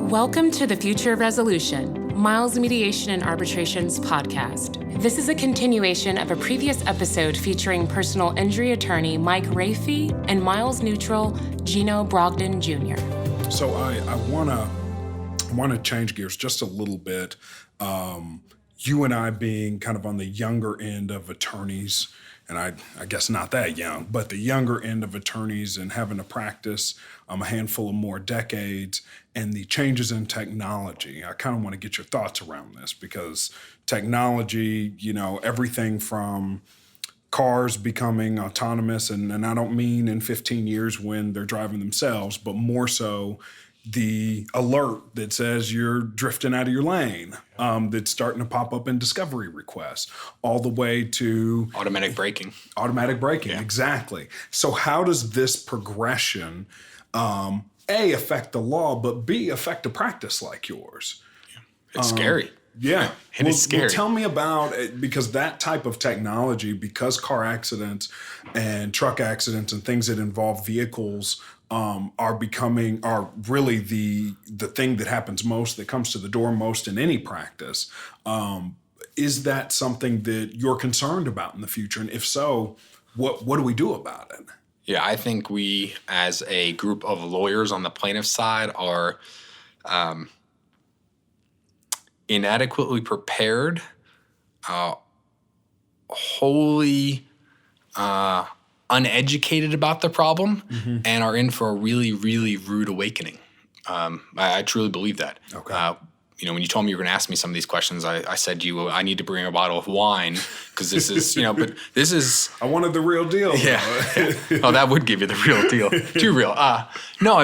Welcome to the Future Resolution, Miles Mediation and Arbitration's podcast. This is a continuation of a previous episode featuring personal injury attorney Mike Rafi and Miles neutral Gino Brogdon Jr. So I want to change gears just a little bit. You and I being kind of on the younger end of attorneys, and I guess not that young, but the younger end of attorneys and having to practice a handful of more decades and the changes in technology. I kind of want to get your thoughts around this because technology, everything from cars becoming autonomous, and I don't mean in 15 years when they're driving themselves, but more so the alert that says you're drifting out of your lane that's starting to pop up in discovery requests, all the way to automatic braking. Yeah. Exactly. So how does this progression, A, affect the law, but B, affect a practice like yours? It's scary. Yeah. And it's scary. Well, tell me about it, because that type of technology, because car accidents and truck accidents and things that involve vehicles are really the thing that happens most, that comes to the door most in any practice. Is that something that you're concerned about in the future? And if so, what do we do about it? Yeah, I think we, as a group of lawyers on the plaintiff side, are inadequately prepared, wholly uneducated about the problem, and are in for a really, really rude awakening. I truly believe that. Okay. When you told me you were going to ask me some of these questions, I said to you, I need to bring a bottle of wine because this is, but this is... I wanted the real deal. Yeah. Oh, that would give you the real deal. Too real. No,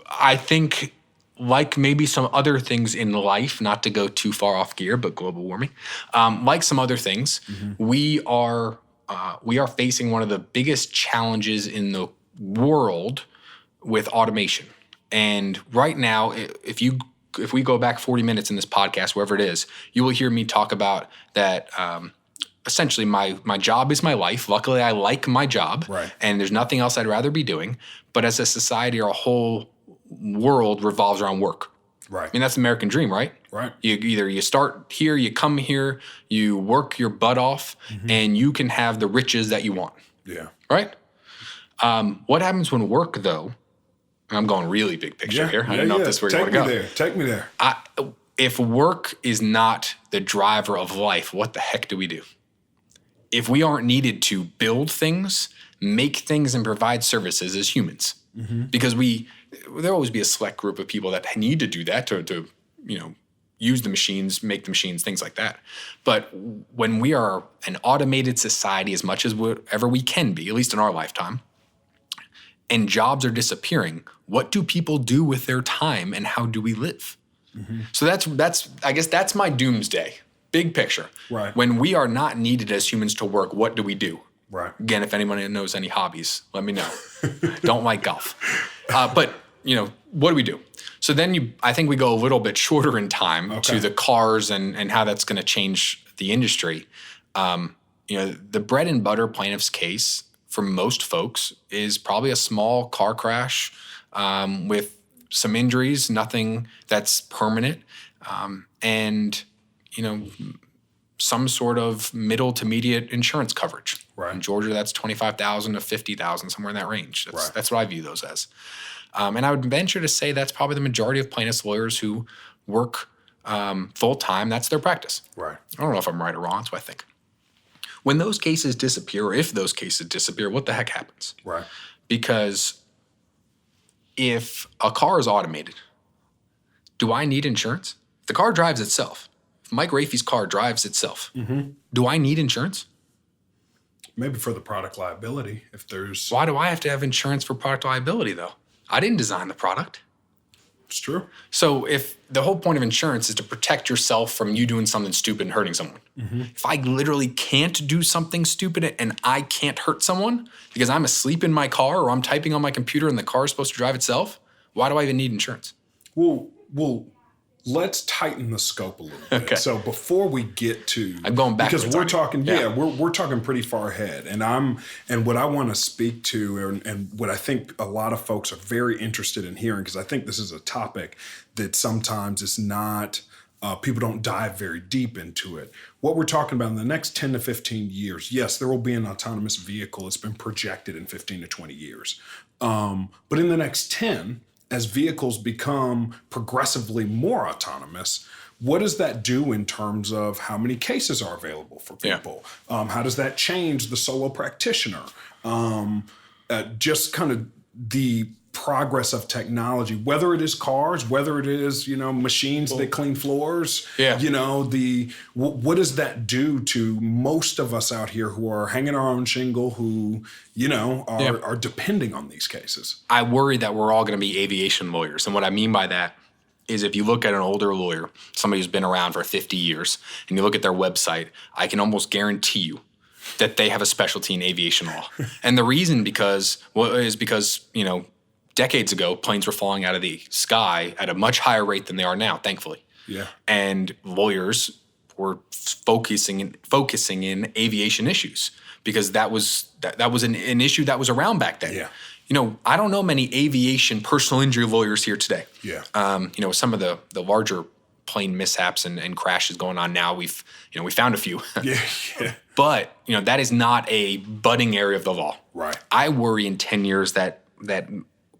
I think like maybe some other things in life, not to go too far off gear, but global warming, like some other things, we are facing one of the biggest challenges in the world with automation. And right now, if we go back 40 minutes in this podcast, wherever it is, you will hear me talk about that. Essentially, my job is my life. Luckily, I like my job, right, and there's nothing else I'd rather be doing. But as a society, our whole world revolves around work. Right. That's the American dream, right? Right. You start here, you come here, you work your butt off, and you can have the riches that you want. Yeah. Right? What happens when work, though? I'm going really big picture here. I don't know if this is where you want to go. Take me there. If work is not the driver of life, what the heck do we do? If we aren't needed to build things, make things, and provide services as humans, because there'll always be a select group of people that need to do that to use the machines, make the machines, things like that. But when we are an automated society as much as whatever we can be, at least in our lifetime, and jobs are disappearing, what do people do with their time and how do we live? So I guess that's my doomsday, big picture. Right. When we are not needed as humans to work, what do we do? Right. Again, if anyone knows any hobbies, let me know. Don't like golf. But what do we do? So then I think we go a little bit shorter in time to the cars and how that's going to change the industry. The bread and butter plaintiff's case for most folks is probably a small car crash with some injuries, nothing that's permanent, and some sort of middle to immediate insurance coverage. Right. In Georgia, that's $25,000 to $50,000, somewhere in that range. That's what I view those as. And I would venture to say that's probably the majority of plaintiffs' lawyers who work full-time. That's their practice. Right. I don't know if I'm right or wrong. That's what I think. When those cases disappear, or if those cases disappear, what the heck happens? Right. Because if a car is automated, do I need insurance? If the car drives itself, if Mike Rafi's car drives itself, do I need insurance? Maybe for the product liability, if there's... Why do I have to have insurance for product liability, though? I didn't design the product. It's true. So if the whole point of insurance is to protect yourself from you doing something stupid and hurting someone, if I literally can't do something stupid and I can't hurt someone because I'm asleep in my car or I'm typing on my computer and the car is supposed to drive itself, why do I even need insurance? Well, let's tighten the scope a little bit. Okay. So before we get to, I'm going backwards because we're on you. talking, Yeah. we're talking pretty far ahead, and what I want to speak to, and what I think a lot of folks are very interested in hearing, because I think this is a topic that sometimes is not. People don't dive very deep into it. What we're talking about in the next 10 to 15 years, yes, there will be an autonomous vehicle. It's been projected in 15 to 20 years. But in the next 10, as vehicles become progressively more autonomous, what does that do in terms of how many cases are available for people? Yeah. How does that change the solo practitioner? Just kind of the progress of technology, whether it is cars, whether it is, machines that clean floors, what does that do to most of us out here who are hanging our own shingle, who, are depending on these cases? I worry that we're all going to be aviation lawyers. And what I mean by that is if you look at an older lawyer, somebody who's been around for 50 years, and you look at their website, I can almost guarantee you that they have a specialty in aviation law. And the reason is because, decades ago, planes were falling out of the sky at a much higher rate than they are now, thankfully. Yeah. And lawyers were focusing in aviation issues because that was an issue that was around back then. Yeah. I don't know many aviation personal injury lawyers here today. Yeah. Some of the larger plane mishaps and crashes going on now, we found a few. Yeah. But, that is not a budding area of the law. Right. I worry in 10 years that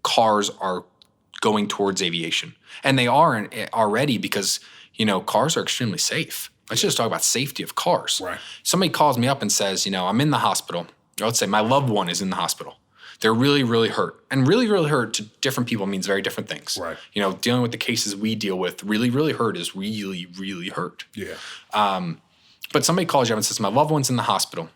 cars are going towards aviation. And they are already because, cars are extremely safe. Let's just talk about safety of cars. Right. Somebody calls me up and says, I'm in the hospital. Or let's say my loved one is in the hospital. They're really, really hurt. And really, really hurt to different people means very different things. Right. Dealing with the cases we deal with, really, really hurt is really, really hurt. Yeah. But somebody calls you up and says, my loved one's in the hospital.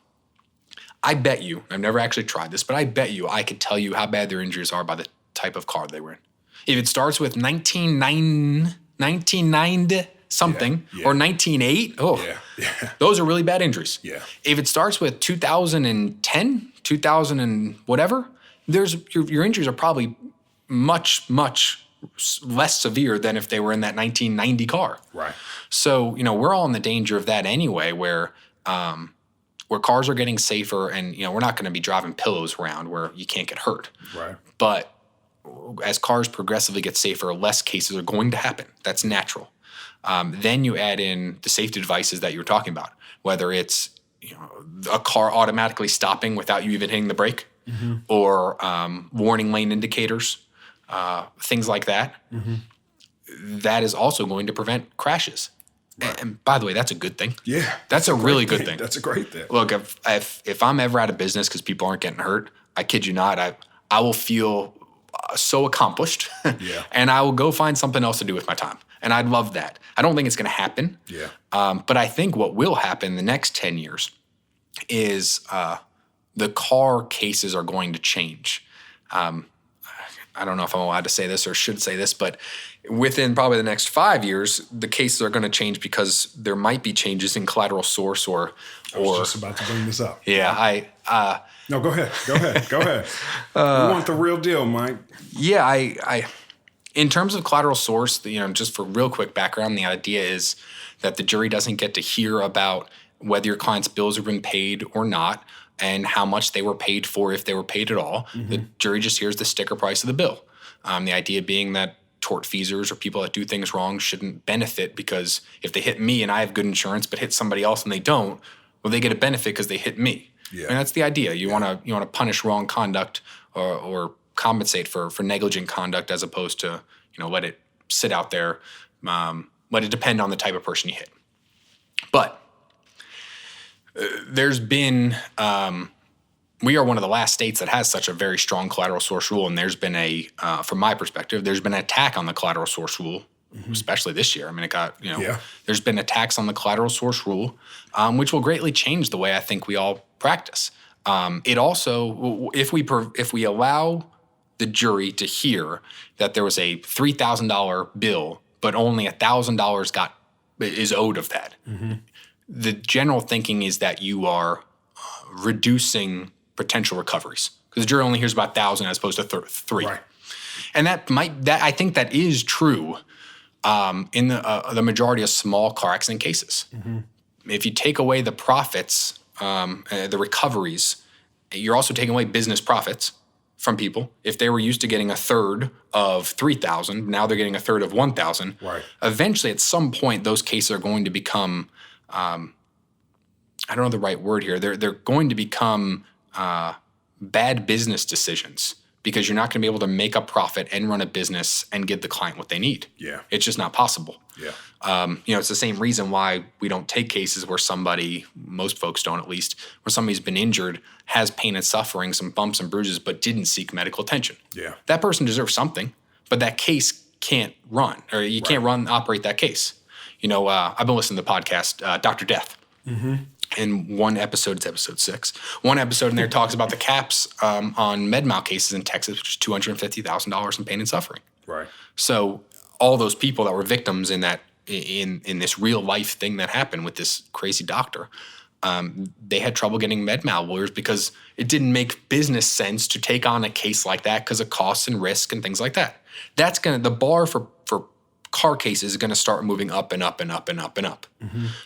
I bet you, I've never actually tried this, but I bet you I could tell you how bad their injuries are by the type of car they were in. If it starts with 1990 something or 1908, those are really bad injuries. Yeah. If it starts with 2010, 2000 and whatever, your injuries are probably much, much less severe than if they were in that 1990 car. Right. So, we're all in the danger of that anyway, where cars are getting safer and, we're not going to be driving pillows around where you can't get hurt. Right. But as cars progressively get safer, less cases are going to happen. That's natural. Then you add in the safety devices that you're talking about, whether it's a car automatically stopping without you even hitting the brake, or warning lane indicators, things like that. Mm-hmm. That is also going to prevent crashes. Right. And by the way, that's a good thing. Yeah. That's a really good thing. That's a great thing. Look, if I'm ever out of business because people aren't getting hurt, I kid you not, I will feel so accomplished. Yeah. And I will go find something else to do with my time. And I'd love that. I don't think it's going to happen. Yeah. But I think what will happen in the next 10 years is the car cases are going to change. I don't know if I'm allowed to say this or should say this, but within probably the next 5 years, the cases are going to change because there might be changes in collateral source or. I was just about to bring this up. Yeah, No, go ahead. We want the real deal, Mike. Yeah, I in terms of collateral source, just for real quick background, the idea is that the jury doesn't get to hear about whether your client's bills have been paid or not and how much they were paid for, if they were paid at all. Mm-hmm. The jury just hears the sticker price of the bill. The idea being that tortfeasors or people that do things wrong shouldn't benefit because if they hit me and I have good insurance but hit somebody else and they don't, well, they get a benefit because they hit me. Yeah. And that's the idea. You want to punish wrong conduct or compensate for negligent conduct as opposed to let it sit out there, let it depend on the type of person you hit. But there's been we are one of the last states that has such a very strong collateral source rule, and there's been from my perspective, there's been an attack on the collateral source rule, especially this year. I mean, it got there's been attacks on the collateral source rule, which will greatly change the way I think we all practice. It also, if we allow the jury to hear that there was a $3,000 bill, but only $1,000 is owed of that. Mm-hmm. The general thinking is that you are reducing potential recoveries because the jury only hears about 1,000 as opposed to 3. Right. And I think that is true in the majority of small car accident cases. If you take away the profits, the recoveries, you're also taking away business profits from people. If they were used to getting a third of $3,000, now they're getting a third of $1,000. Right. Eventually, at some point, those cases are going to become, I don't know the right word here. They're going to become bad business decisions because you're not going to be able to make a profit and run a business and give the client what they need. Yeah. It's just not possible. Yeah. It's the same reason why we don't take cases where somebody, most folks don't at least, where somebody's been injured, has pain and suffering, some bumps and bruises, but didn't seek medical attention. Yeah. That person deserves something, but that case can't run, or you can't operate that case. I've been listening to the podcast, Dr. Death. In one episode, it's episode 6. One episode in there talks about the caps on med mal cases in Texas, which is $250,000 in pain and suffering. Right. So all those people that were victims in that in this real life thing that happened with this crazy doctor, they had trouble getting med mal lawyers because it didn't make business sense to take on a case like that because of costs and risk and things like that. The bar for car cases is going to start moving up and up and up and up and up.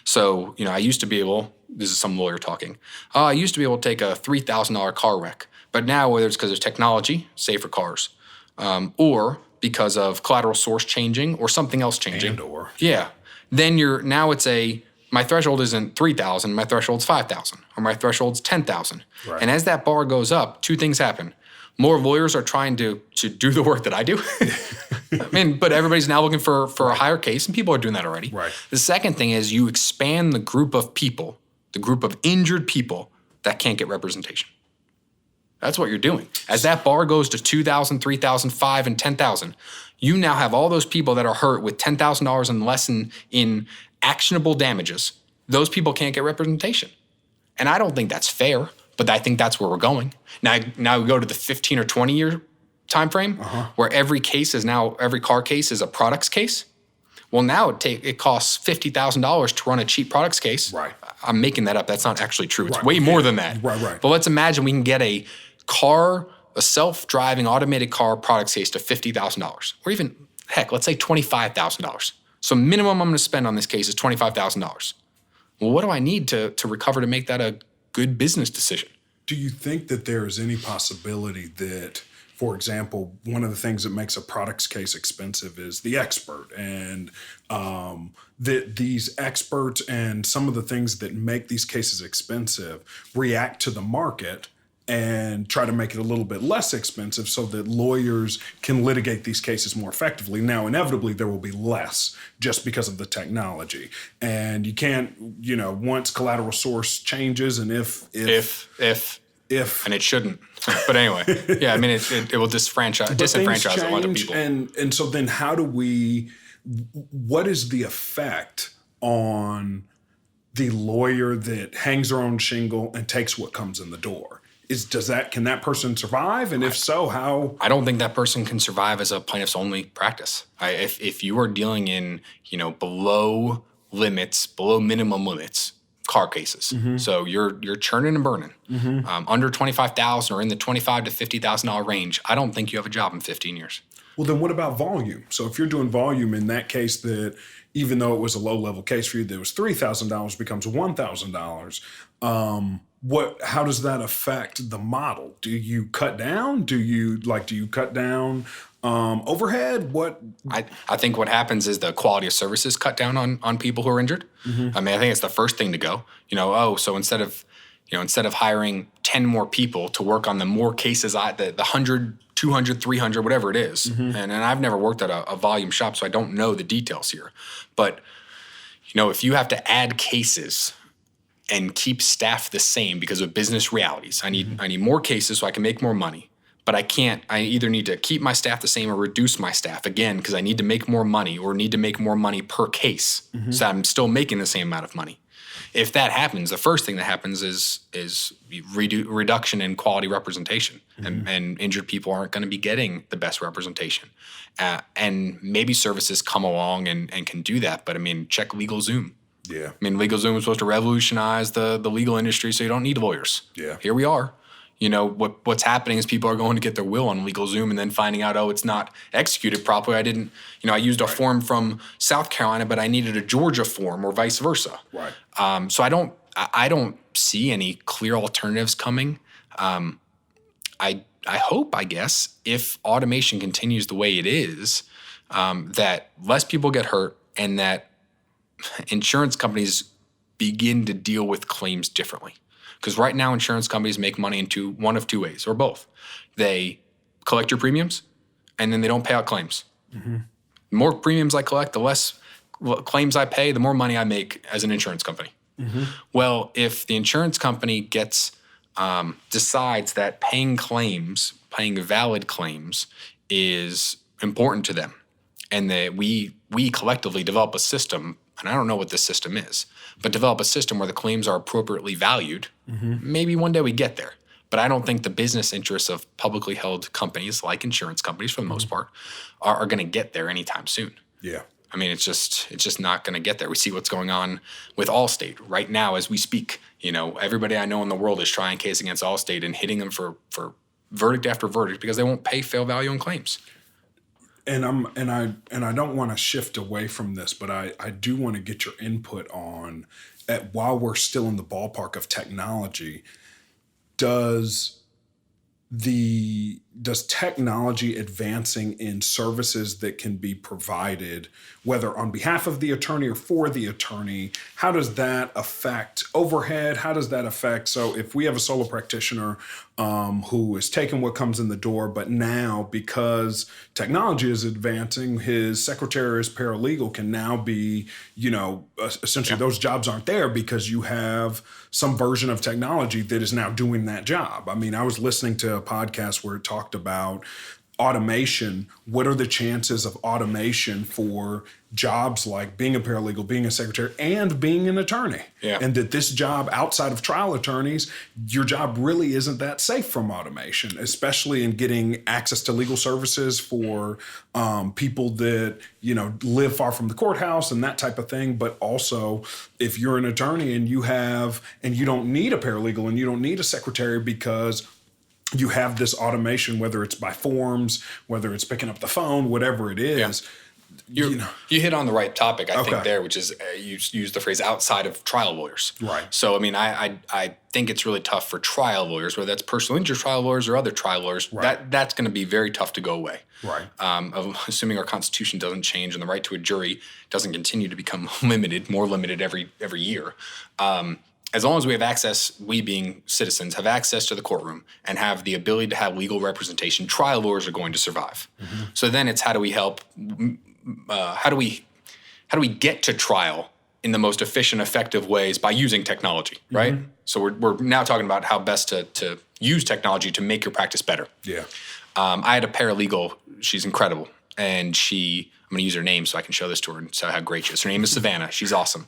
So, I used to be able, this is some lawyer talking, I used to be able to take a $3,000 car wreck, but now whether it's because of technology, safer cars, or because of collateral source changing or something else changing. Candor. Yeah. Then now it's my threshold isn't 3,000, my threshold's 5,000, or my threshold's 10,000. Right. And as that bar goes up, two things happen. More lawyers are trying to do the work that I do. But everybody's now looking for a higher case, and people are doing that already. Right. The second thing is you expand the group of people, the group of injured people that can't get representation. That's what you're doing. As that bar goes to 2,000, 3,000, 5,000, and 10,000, you now have all those people that are hurt with $10,000 and less in actionable damages. Those people can't get representation. And I don't think that's fair, but I think that's where we're going. Now we go to the 15 or 20 year time frame where every car case is a products case. Well, now it costs $50,000 to run a cheap products case. Right. I'm making that up. That's not actually true. It's Right. way more than that. Right. But let's imagine we can get a self-driving automated car products case to $50,000, or even, heck, let's say $25,000. So minimum I'm going to spend on this case is $25,000. Well, what do I need to recover to make that a good business decision? Do you think that there is any possibility that, for example, one of the things that makes a products case expensive is the expert, and that these experts and some of the things that make these cases expensive react to the market and try to make it a little bit less expensive so that lawyers can litigate these cases more effectively? Now, inevitably, there will be less just because of the technology. And you can't, once collateral source changes, and if and it shouldn't. But anyway, yeah, it will disenfranchise a lot of people. And so then what is the effect on the lawyer that hangs their own shingle and takes what comes in the door? Can that person survive? And if so, how? I don't think that person can survive as a plaintiff's only practice. If you are dealing in, below minimum limits, car cases. So you're churning and burning. Under $25,000 or in the $25,000 to $50,000 range, I don't think you have a job in 15 years. Well, then what about volume? So if you're doing volume in that case, that even though it was a low-level case for you, that was $3,000 becomes $1,000. How does that affect the model? Do you cut down? Do you cut down overhead? What? I think what happens is the quality of services cut down on people who are injured. I think it's the first thing to go. So instead of hiring 10 more people to work on the more cases, the 100, 200, 300, whatever it is. And I've never worked at a volume shop, so I don't know the details here. But, if you have to add cases and keep staff the same because of business realities, I need more cases so I can make more money. But I either need to keep my staff the same or reduce my staff, again, because I need to make more money or need to make more money per case. So I'm still making the same amount of money. If that happens, the first thing that happens is reduction in quality representation, and injured people aren't going to be getting the best representation. And maybe services come along and can do that, but check LegalZoom. Yeah. LegalZoom is supposed to revolutionize the legal industry, so you don't need lawyers. Yeah. Here we are. what's happening is people are going to get their will on LegalZoom and then finding out, it's not executed properly. I used a form from South Carolina, but I needed a Georgia form or vice versa. Right. So I don't see any clear alternatives coming. I hope, I guess, if automation continues the way it is, that less people get hurt and that insurance companies begin to deal with claims differently. Because right now, insurance companies make money in one of two ways, or both. They collect your premiums, and then they don't pay out claims. Mm-hmm. The more premiums I collect, the less claims I pay, the more money I make as an insurance company. Mm-hmm. Well, if the insurance company decides that paying valid claims is important to them, and that we collectively develop a system, and I don't know what this system is, but develop a system where the claims are appropriately valued, maybe one day we get there. But I don't think the business interests of publicly held companies, like insurance companies for the most part, are going to get there anytime soon. Yeah. I mean, it's just not going to get there. We see what's going on with Allstate right now as we speak. Everybody I know in the world is trying case against Allstate and hitting them for verdict after verdict because they won't pay fair value on claims. And I don't want to shift away from this, but I do want to get your input on, while we're still in the ballpark of technology, does technology advancing in services that can be provided, whether on behalf of the attorney or for the attorney, how does that affect overhead? How does that affect? So if we have a solo practitioner who is taking what comes in the door, but now because technology is advancing, his secretary or his paralegal can now be, essentially those jobs aren't there because you have some version of technology that is now doing that job. I mean, I was listening to a podcast where it talked about automation. What are the chances of automation for jobs like being a paralegal, being a secretary, and being an attorney? Yeah. And that this job outside of trial attorneys, your job really isn't that safe from automation, especially in getting access to legal services for people that, live far from the courthouse and that type of thing. But also if you're an attorney and you don't need a paralegal and you don't need a secretary because you have this automation, whether it's by forms, whether it's picking up the phone, whatever it is. You hit on the right topic, I think, there, which is you used the phrase outside of trial lawyers. Right. So, I mean, I think it's really tough for trial lawyers, whether that's personal injury trial lawyers or other trial lawyers. Right. That's going to be very tough to go away. Right. Assuming our Constitution doesn't change and the right to a jury doesn't continue to become more limited every year. As long as we have access, we being citizens, have access to the courtroom and have the ability to have legal representation, trial lawyers are going to survive. Mm-hmm. So then it's how do we help? How do we get to trial in the most efficient, effective ways by using technology, right? Mm-hmm. So we're now talking about how best to use technology to make your practice better. Yeah. I had a paralegal. She's incredible, and I'm going to use her name so I can show this to her and show how great she is. Her name is Savannah. She's awesome.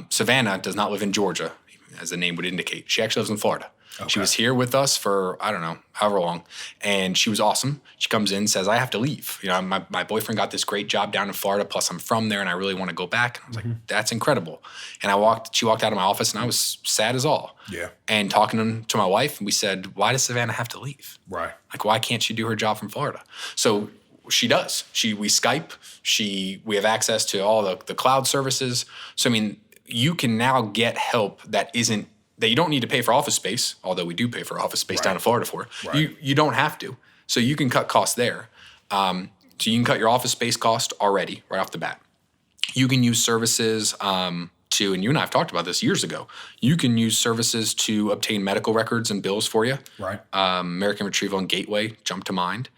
Savannah does not live in Georgia, as the name would indicate. She actually lives in Florida. Okay. She was here with us for, I don't know, however long, and she was awesome. She comes in and says, I have to leave. My boyfriend got this great job down in Florida, plus I'm from there, and I really want to go back. And I was like, that's incredible. And she walked out of my office, and I was sad as all. Yeah. And talking to my wife, we said, why does Savannah have to leave? Right. Like, why can't she do her job from Florida? So she does. We Skype. We have access to all the cloud services. So, I mean, you can now get help that you don't need to pay for office space, although we do pay for office space down in Florida for. Right. You don't have to. So you can cut costs there. So you can cut your office space cost already right off the bat. You can use services and you and I have talked about this years ago. You can use services to obtain medical records and bills for you. Right. American Retrieval and Gateway jump to mind.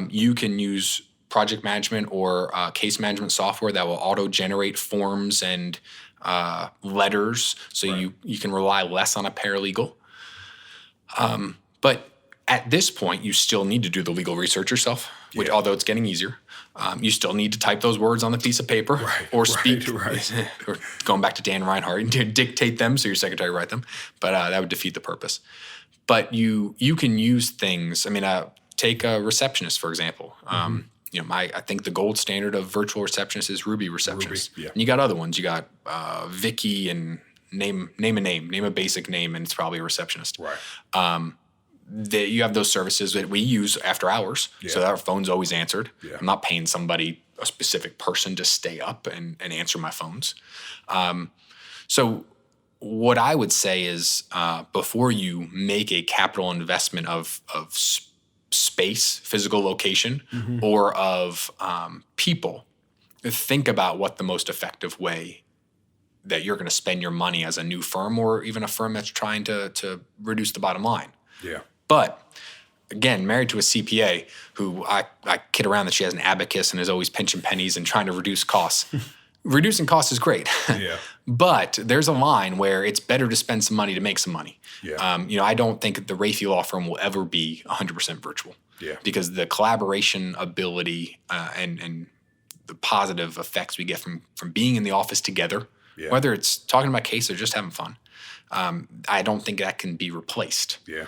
You can use project management or case management software that will auto-generate forms and letters, so you can rely less on a paralegal. But at this point, you still need to do the legal research yourself, which, although it's getting easier, you still need to type those words on the piece of paper or speak, or going back to Dan Reinhardt, and dictate them so your secretary write them. But that would defeat the purpose. But you can use things. I mean, take a receptionist, for example. I think the gold standard of virtual receptionist is Ruby Receptionist. Ruby, yeah. And you got other ones. You got Vicky, and name a basic name, and it's probably a receptionist. Right. you have those services that we use after hours, so that our phone's always answered. Yeah. I'm not paying somebody, a specific person, to stay up and answer my phones. So what I would say is before you make a capital investment of space, physical location, or of people, think about what the most effective way that you're going to spend your money as a new firm, or even a firm that's trying to reduce the bottom line. Yeah. But again, married to a CPA who I kid around that she has an abacus and is always pinching pennies and trying to reduce costs. Reducing costs is great. Yeah. But there's a line where it's better to spend some money to make some money. Yeah. I don't think the Rafi law firm will ever be 100% virtual. Yeah. Because the collaboration ability and the positive effects we get from being in the office together, whether it's talking about case or just having fun, I don't think that can be replaced. Yeah.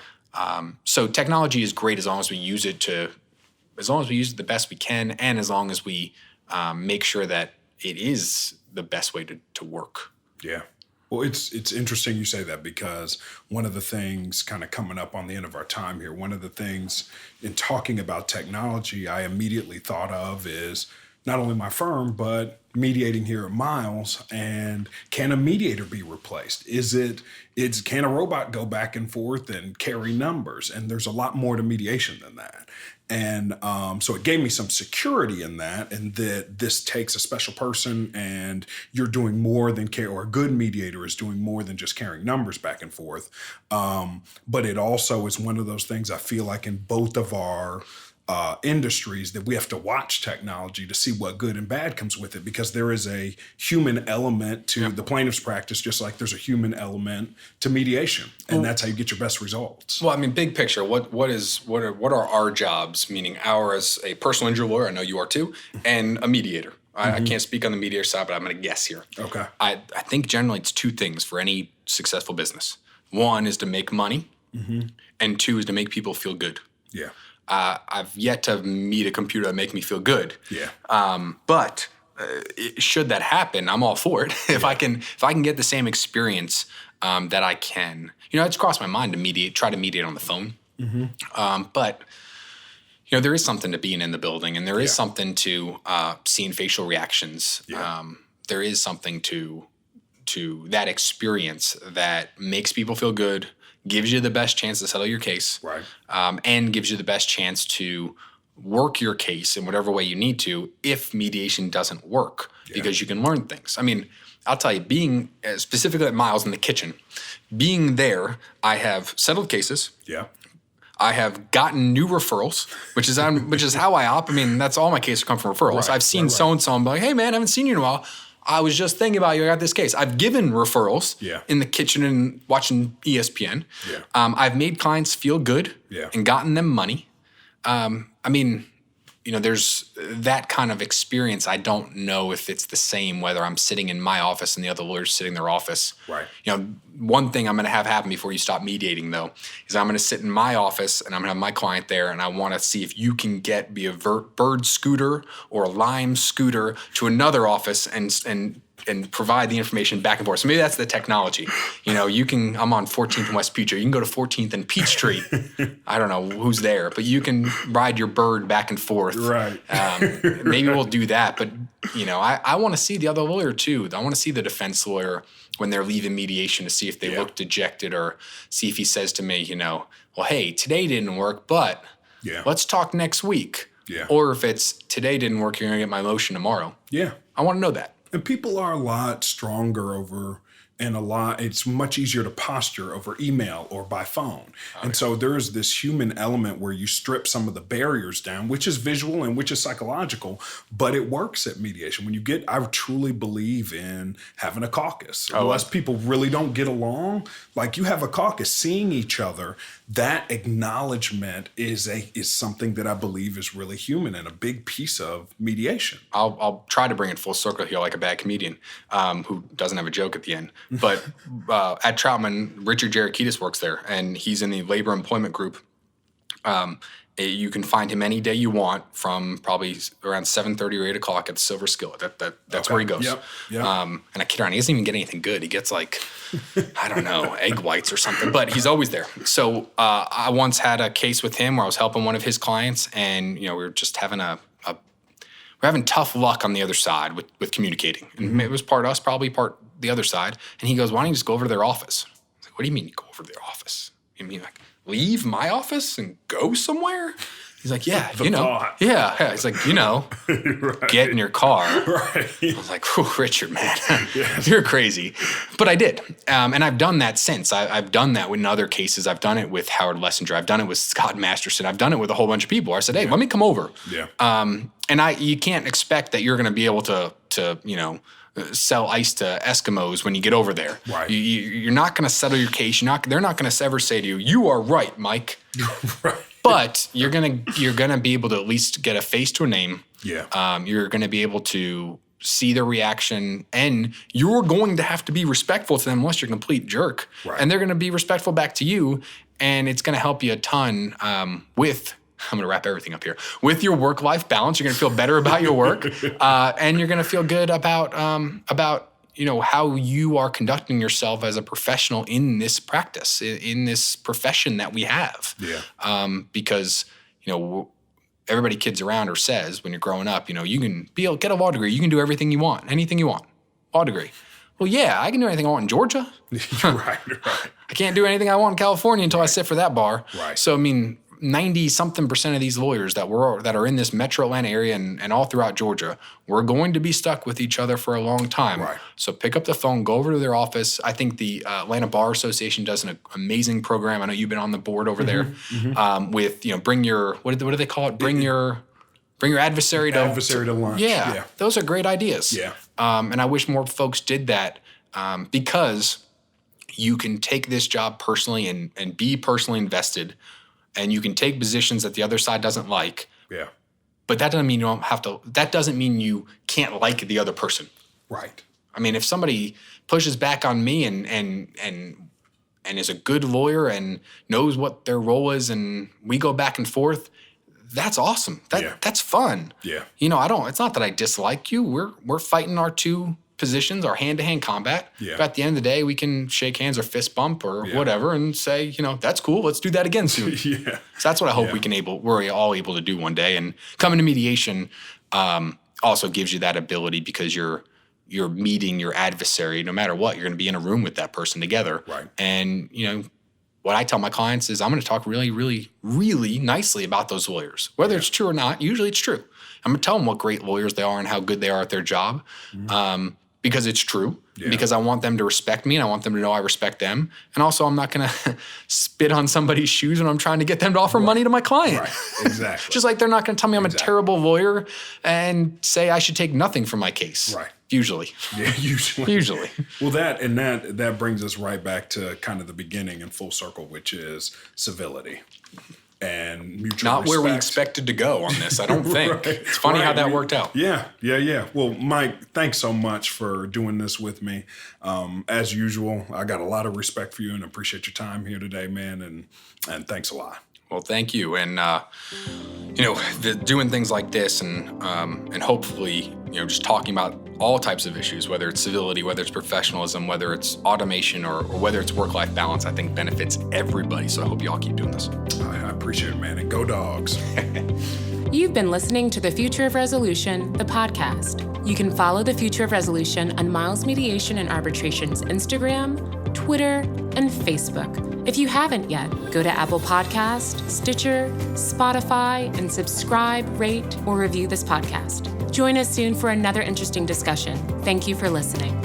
So technology is great as long as we use it the best we can, and as long as we make sure that it is the best way to work. Yeah. Well, it's interesting you say that, because one of the things kind of coming up on the end of our time here, one of the things in talking about technology I immediately thought of is not only my firm, but mediating here at Miles. And can a mediator be replaced? Can a robot go back and forth and carry numbers? And there's a lot more to mediation than that. And so it gave me some security in that, and that this takes a special person, and you're doing more than care, or a good mediator is doing more than just carrying numbers back and forth. But it also is one of those things I feel like in both of our industries that we have to watch technology to see what good and bad comes with it, because there is a human element to the plaintiff's practice, just like there's a human element to mediation, and that's how you get your best results. Well, I mean, big picture, what are our jobs? Meaning, as a personal injury lawyer, I know you are too, and a mediator. I can't speak on the mediator side, but I'm going to guess here. Okay. I think generally it's two things for any successful business. One is to make money, and two is to make people feel good. Yeah. I've yet to meet a computer that make me feel good. Yeah. But should that happen, I'm all for it. If I can get the same experience that I can, it's crossed my mind to try to mediate on the phone. But there is something to being in the building, and there is something to seeing facial reactions. Yeah. There is something to that experience that makes people feel good, gives you the best chance to settle your case, Right. And gives you the best chance to work your case in whatever way you need to if mediation doesn't work, because you can learn things. I mean, I'll tell you, being specifically at Miles in the kitchen, being there, I have settled cases. Yeah. I have gotten new referrals, which is how I op. I mean, that's all my cases come from referrals. Right, I've seen so-and-so and be like, hey, man, I haven't seen you in a while. I was just thinking about you. I got this case. I've given referrals in the kitchen and watching ESPN. Yeah. I've made clients feel good and gotten them money. I mean, there's that kind of experience. I don't know if it's the same whether I'm sitting in my office and the other lawyer's sitting in their office. Right. One thing I'm going to have happen before you stop mediating, though, is I'm going to sit in my office and I'm going to have my client there, and I want to see if you can be a Bird scooter or a Lime scooter to another office and provide the information back and forth. So maybe that's the technology. I'm on 14th and West Peachtree. You can go to 14th and Peachtree. I don't know who's there, but you can ride your Bird back and forth. Right. Maybe we'll do that. But, I want to see the other lawyer too. I want to see the defense lawyer when they're leaving mediation to see if they look dejected, or see if he says to me, well, hey, today didn't work, but let's talk next week. Yeah. Or if it's today didn't work, you're going to get my motion tomorrow. Yeah. I want to know that. And people are a lot stronger it's much easier to posture over email or by phone. And so there is this human element where you strip some of the barriers down, which is visual and which is psychological, but it works at mediation. I truly believe in having a caucus. Unless people really don't get along, like you have a caucus, seeing each other, that acknowledgement is something that I believe is really human and a big piece of mediation. I'll try to bring it full circle here like a bad comedian who doesn't have a joke at the end. But at Troutman, Richard Jarakitis works there, and he's in the labor employment group. You can find him any day you want from probably around 7:30 or 8 o'clock at the Silver Skillet. That's where he goes. Yep. And I kid around, he doesn't even get anything good. He gets like, I don't know, egg whites or something, but he's always there. So I once had a case with him where I was helping one of his clients, and we were just having we're having tough luck on the other side with communicating. And it was part us, probably part the other side. And he goes, why don't you just go over to their office? I was like, what do you mean you go over to their office? You mean like leave my office and go somewhere? He's like, yeah, thought. Yeah. He's like, Right. get in your car. Right. I was like, whew, Richard, man, you're crazy. But I did. And I've done that since. I've done that in other cases. I've done it with Howard Lessinger. I've done it with Scott Masterson. I've done it with a whole bunch of people. I said, hey, let me come over. Yeah. And you can't expect that you're going to be able to sell ice to Eskimos when you get over there. Right. You're not going to settle your case. They're not going to ever say to you, you are right, Mike. Right. But you're gonna be able to at least get a face to a name. Yeah. You're gonna be able to see their reaction, and you're going to have to be respectful to them unless you're a complete jerk. Right. And they're gonna be respectful back to you, and it's gonna help you a ton with. I'm going to wrap everything up here. With your work-life balance, you're going to feel better about your work, and you're going to feel good about how you are conducting yourself as a professional in this practice, in this profession that we have. Yeah. Because everybody kids around or says when you're growing up, you can get a law degree, you can do everything you want, anything you want, law degree. Well, yeah, I can do anything I want in Georgia. Right. I can't do anything I want in California until I sit for that bar. Right. So 90-something% of these lawyers that are in this metro Atlanta area and all throughout Georgia, we're going to be stuck with each other for a long time. Right. So pick up the phone, go over to their office. I think the Atlanta Bar Association does an amazing program. I know you've been on the board over there with bring your what do they call it? Bring your adversary to lunch. Yeah, those are great ideas. Yeah. And I wish more folks did that because you can take this job personally and be personally invested. And you can take positions that the other side doesn't like. Yeah. But that doesn't mean you don't have to. That doesn't mean you can't like the other person. Right. I mean, if somebody pushes back on me and is a good lawyer and knows what their role is, and we go back and forth, that's awesome. That's fun. Yeah. It's not that I dislike you. We're fighting our two positions, our hand-to-hand combat. Yeah. But at the end of the day, we can shake hands or fist bump or whatever and say, that's cool. Let's do that again soon. Yeah. So that's what I hope we're all able to do one day. And coming to mediation also gives you that ability because you're meeting your adversary. No matter what, you're going to be in a room with that person together. Right. And, what I tell my clients is I'm going to talk really, really, really nicely about those lawyers. Whether it's true or not, usually it's true. I'm going to tell them what great lawyers they are and how good they are at their job. Because it's true, because I want them to respect me and I want them to know I respect them. And also I'm not going to spit on somebody's shoes when I'm trying to get them to offer money to my client. Right, exactly. Just like they're not going to tell me I'm a terrible lawyer and say I should take nothing from my case. Right. Usually. Yeah, usually. Well, that brings us right back to kind of the beginning and full circle, which is civility. And mutual Not respect. where we expected to go on this, I don't think. Right, it's funny how that worked out. Yeah. Well, Mike, thanks so much for doing this with me. As usual, I got a lot of respect for you and appreciate your time here today, man. And thanks a lot. Well, thank you. And, doing things like this and hopefully, just talking about all types of issues, whether it's civility, whether it's professionalism, whether it's automation or whether it's work-life balance, I think benefits everybody. So I hope you all keep doing this. I appreciate it, man. And go Dogs. You've been listening to The Future of Resolution, the podcast. You can follow The Future of Resolution on Miles Mediation and Arbitration's Instagram, Twitter, and Facebook. If you haven't yet, go to Apple Podcast, Stitcher, Spotify, and subscribe, rate, or review this podcast. Join us soon for another interesting discussion. Thank you for listening.